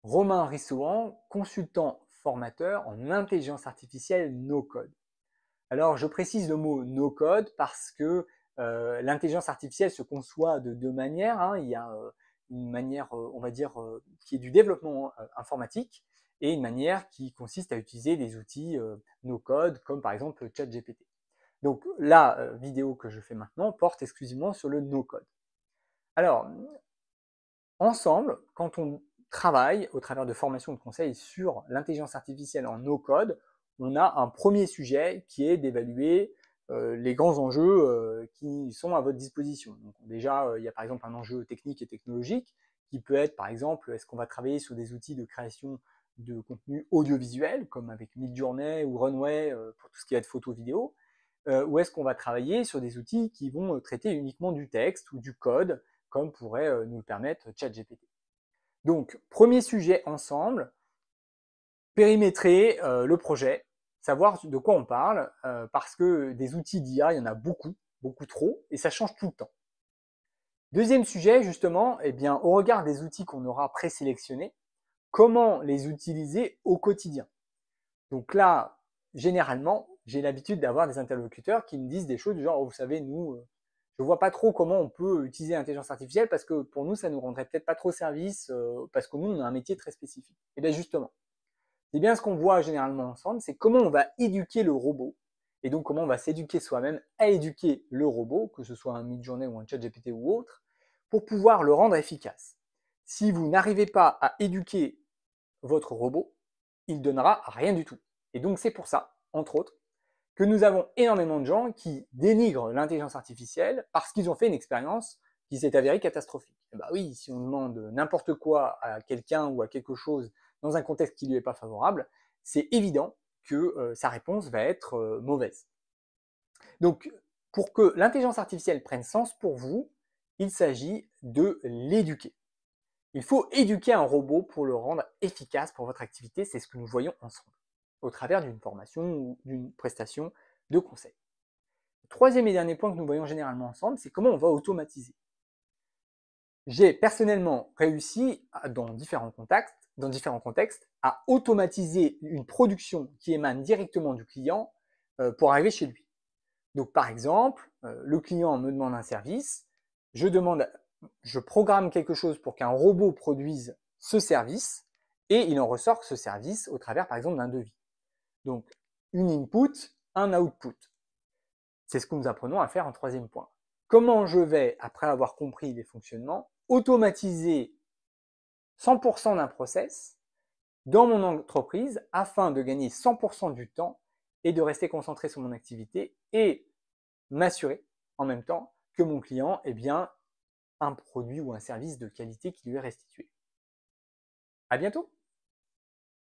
Romain Rissouan, consultant formateur en intelligence artificielle no-code. Alors, je précise le mot no-code parce que l'intelligence artificielle se conçoit de deux manières, hein. Il y a une manière, on va dire, qui est du développement informatique et une manière qui consiste à utiliser des outils no-code comme par exemple ChatGPT. Donc, la vidéo que je fais maintenant porte exclusivement sur le no-code. Alors, ensemble, quand on travaille au travers de formations de conseils sur l'intelligence artificielle en no-code, on a un premier sujet qui est d'évaluer les grands enjeux qui sont à votre disposition. Donc déjà, il y a par exemple un enjeu technique et technologique qui peut être par exemple, est-ce qu'on va travailler sur des outils de création de contenu audiovisuel comme avec Midjourney ou Runway pour tout ce qui va être photo-vidéo, ou est-ce qu'on va travailler sur des outils qui vont traiter uniquement du texte ou du code comme pourrait nous le permettre ChatGPT. Donc, premier sujet ensemble, périmétrer le projet, savoir de quoi on parle, parce que des outils d'IA, il y en a beaucoup, beaucoup trop, et ça change tout le temps. Deuxième sujet, justement, eh bien, au regard des outils qu'on aura présélectionnés, comment les utiliser au quotidien. Donc là, généralement, j'ai l'habitude d'avoir des interlocuteurs qui me disent des choses du genre, oh, vous savez, nous, je vois pas trop comment on peut utiliser l'intelligence artificielle parce que pour nous, ça nous rendrait peut-être pas trop service parce que nous, on a un métier très spécifique. Et bien justement, c'est bien ce qu'on voit généralement ensemble, c'est comment on va éduquer le robot et donc comment on va s'éduquer soi-même à éduquer le robot, que ce soit un Midjourney ou un ChatGPT ou autre, pour pouvoir le rendre efficace. Si vous n'arrivez pas à éduquer votre robot, il donnera rien du tout. Et donc c'est pour ça, entre autres, que nous avons énormément de gens qui dénigrent l'intelligence artificielle parce qu'ils ont fait une expérience qui s'est avérée catastrophique. Et bah oui, si on demande n'importe quoi à quelqu'un ou à quelque chose dans un contexte qui lui est pas favorable, c'est évident que sa réponse va être mauvaise. Donc, pour que l'intelligence artificielle prenne sens pour vous, il s'agit de l'éduquer. Il faut éduquer un robot pour le rendre efficace pour votre activité, c'est ce que nous voyons ensemble, au travers d'une formation ou d'une prestation de conseil. Le troisième et dernier point que nous voyons généralement ensemble, c'est comment on va automatiser. J'ai personnellement réussi, dans différents contextes, à automatiser une production qui émane directement du client pour arriver chez lui. Donc par exemple, le client me demande un service, je programme quelque chose pour qu'un robot produise ce service et il en ressort ce service au travers par exemple d'un devis. Donc une input, un output. C'est ce que nous apprenons à faire en troisième point. Comment je vais, après avoir compris les fonctionnements, automatiser 100% d'un process dans mon entreprise afin de gagner 100% du temps et de rester concentré sur mon activité et m'assurer en même temps que mon client ait bien un produit ou un service de qualité qui lui est restitué. À bientôt!